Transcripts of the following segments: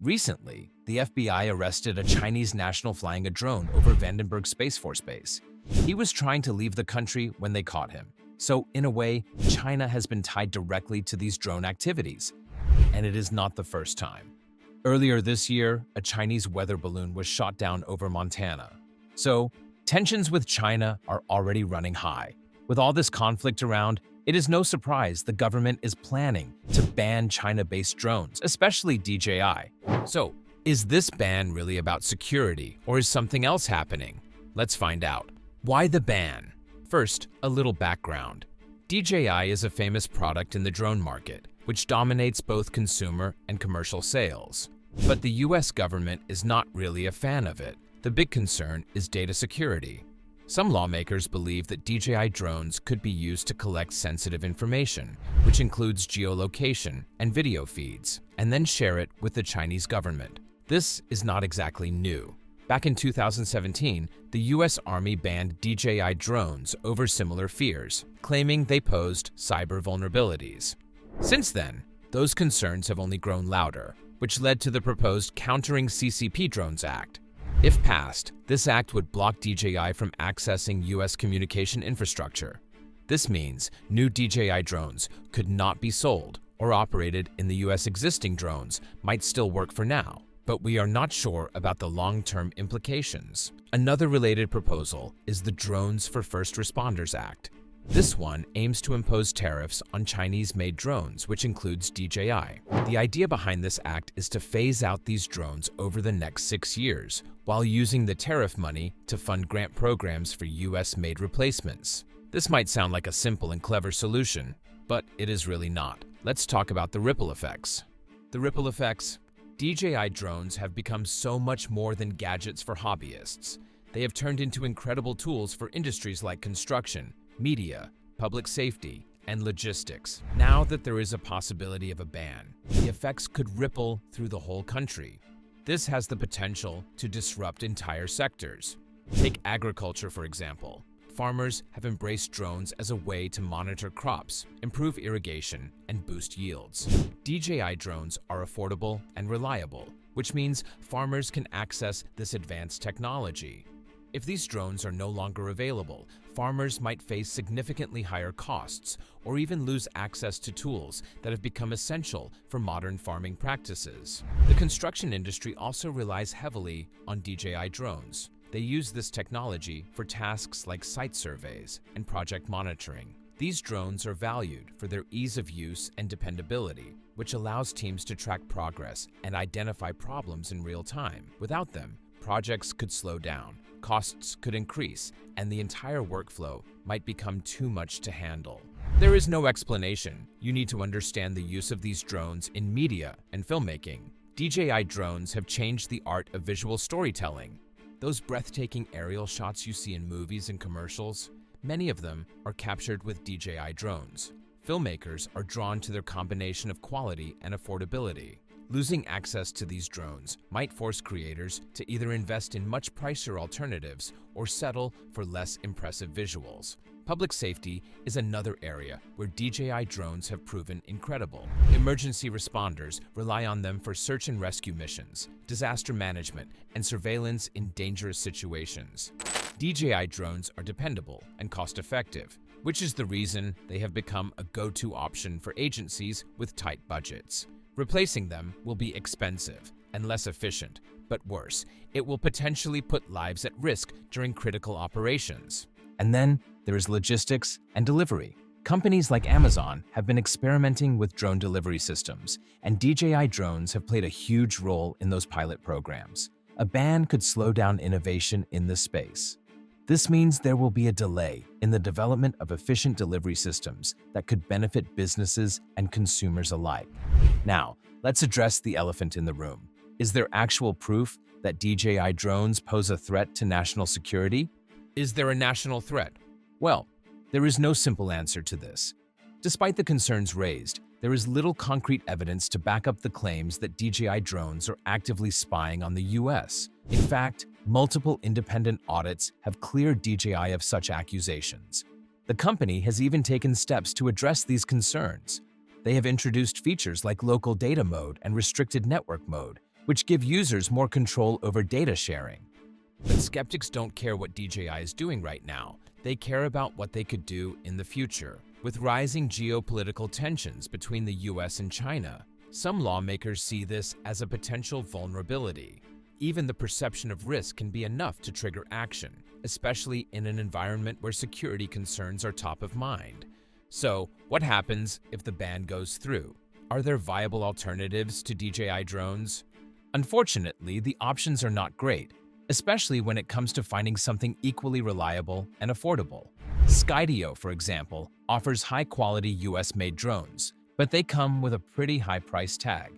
Recently, the FBI arrested a Chinese national flying a drone over Vandenberg Space Force Base. He was trying to leave the country when they caught him. So, in a way, China has been tied directly to these drone activities. And it is not the first time. Earlier this year, a Chinese weather balloon was shot down over Montana. So, tensions with China are already running high. With all this conflict around, it is no surprise the government is planning to ban China-based drones, especially DJI. So, is this ban really about security, or is something else happening? Let's find out. Why the ban? First, a little background. DJI is a famous product in the drone market, which dominates both consumer and commercial sales. But the U.S. government is not really a fan of it. The big concern is data security. Some lawmakers believe that DJI drones could be used to collect sensitive information, which includes geolocation and video feeds, and then share it with the Chinese government. This is not exactly new. Back in 2017, the U.S. Army banned DJI drones over similar fears, claiming they posed cyber vulnerabilities. Since then, those concerns have only grown louder, which led to the proposed Countering CCP Drones Act. If passed, this act would block DJI from accessing U.S. communication infrastructure. This means new DJI drones could not be sold or operated in the U.S. Existing drones might still work for now, but we are not sure about the long-term implications. Another related proposal is the Drones for First Responders Act. This one aims to impose tariffs on Chinese-made drones, which includes DJI. The idea behind this act is to phase out these drones over the next 6 years, while using the tariff money to fund grant programs for US-made replacements. This might sound like a simple and clever solution, but it is really not. Let's talk about the ripple effects. The ripple effects. DJI drones have become so much more than gadgets for hobbyists. They have turned into incredible tools for industries like construction, media, public safety, and logistics. Now that there is a possibility of a ban, the effects could ripple through the whole country. This has the potential to disrupt entire sectors. Take agriculture, for example. Farmers have embraced drones as a way to monitor crops, improve irrigation, and boost yields. DJI drones are affordable and reliable, which means farmers can access this advanced technology. If these drones are no longer available, farmers might face significantly higher costs or even lose access to tools that have become essential for modern farming practices. The construction industry also relies heavily on DJI drones. They use this technology for tasks like site surveys and project monitoring. These drones are valued for their ease of use and dependability, which allows teams to track progress and identify problems in real time. Without them, projects could slow down, costs could increase, and the entire workflow might become too much to handle. There is no explanation. You need to understand the use of these drones in media and filmmaking. DJI drones have changed the art of visual storytelling. Those breathtaking aerial shots you see in movies and commercials, many of them are captured with DJI drones. Filmmakers are drawn to their combination of quality and affordability. Losing access to these drones might force creators to either invest in much pricier alternatives or settle for less impressive visuals. Public safety is another area where DJI drones have proven incredible. Emergency responders rely on them for search and rescue missions, disaster management, and surveillance in dangerous situations. DJI drones are dependable and cost-effective, which is the reason they have become a go-to option for agencies with tight budgets. Replacing them will be expensive and less efficient, but worse, it will potentially put lives at risk during critical operations. And then there is logistics and delivery. Companies like Amazon have been experimenting with drone delivery systems, and DJI drones have played a huge role in those pilot programs. A ban could slow down innovation in this space. This means there will be a delay in the development of efficient delivery systems that could benefit businesses and consumers alike. Now, let's address the elephant in the room. Is there actual proof that DJI drones pose a threat to national security? Is there a national threat? Well, there is no simple answer to this. Despite the concerns raised, there is little concrete evidence to back up the claims that DJI drones are actively spying on the US. In fact, multiple independent audits have cleared DJI of such accusations. The company has even taken steps to address these concerns. They have introduced features like local data mode and restricted network mode, which give users more control over data sharing. But skeptics don't care what DJI is doing right now. They care about what they could do in the future. With rising geopolitical tensions between the U.S. and China, some lawmakers see this as a potential vulnerability. Even the perception of risk can be enough to trigger action, especially in an environment where security concerns are top of mind. So, what happens if the ban goes through? Are there viable alternatives to DJI drones? Unfortunately, the options are not great, especially when it comes to finding something equally reliable and affordable. Skydio, for example, offers high-quality US-made drones, but they come with a pretty high price tag.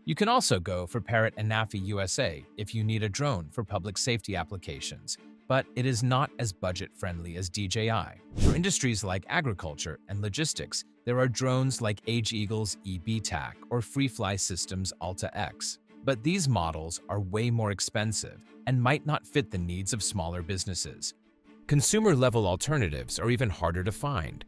You can also go for Parrot and Nafi USA if you need a drone for public safety applications, but it is not as budget-friendly as DJI. For industries like agriculture and logistics, there are drones like AgeEagle's eBTAC or FreeFly Systems Alta X. But these models are way more expensive and might not fit the needs of smaller businesses. Consumer-level alternatives are even harder to find.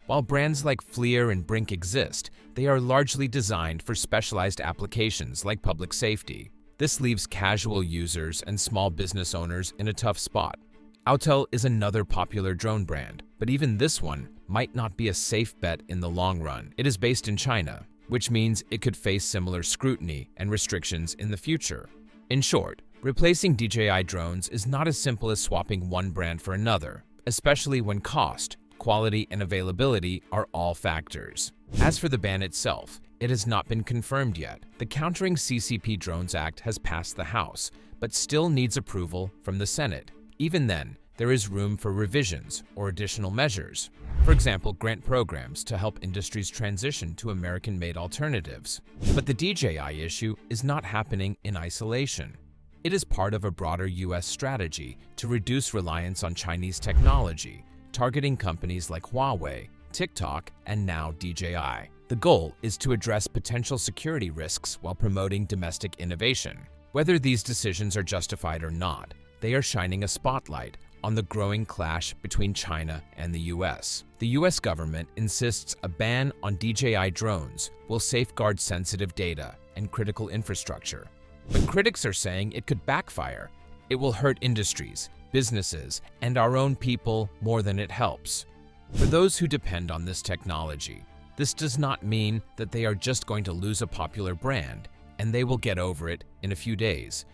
While brands like FLIR and Brink exist, they are largely designed for specialized applications like public safety. This leaves casual users and small business owners in a tough spot. Autel is another popular drone brand, but even this one might not be a safe bet in the long run. It is based in China, which means it could face similar scrutiny and restrictions in the future. In short, replacing DJI drones is not as simple as swapping one brand for another, especially when cost, quality, and availability are all factors. As for the ban itself, it has not been confirmed yet. The Countering CCP Drones Act has passed the House, but still needs approval from the Senate. Even then, there is room for revisions or additional measures. For example, grant programs to help industries transition to American-made alternatives. But the DJI issue is not happening in isolation. It is part of a broader U.S. strategy to reduce reliance on Chinese technology, targeting companies like Huawei, TikTok, and now DJI. The goal is to address potential security risks while promoting domestic innovation. Whether these decisions are justified or not, they are shining a spotlight on the growing clash between China and the U.S. The U.S. government insists a ban on DJI drones will safeguard sensitive data and critical infrastructure. But critics are saying it could backfire. It will hurt industries, businesses, and our own people more than it helps. For those who depend on this technology, this does not mean that they are just going to lose a popular brand and they will get over it in a few days.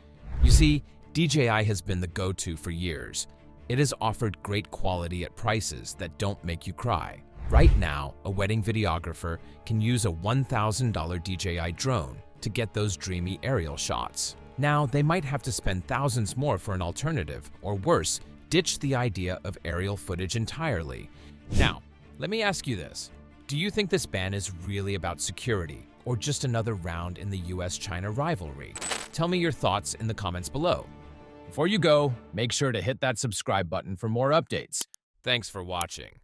You see, DJI has been the go-to for years. It has offered great quality at prices that don't make you cry. Right now, a wedding videographer can use a $1,000 DJI drone to get those dreamy aerial shots. Now, they might have to spend thousands more for an alternative, or worse, ditch the idea of aerial footage entirely. Now, let me ask you this. Do you think this ban is really about security, or just another round in the U.S. China rivalry? Tell me your thoughts in the comments below. Before you go, make sure to hit that subscribe button for more updates. Thanks for watching.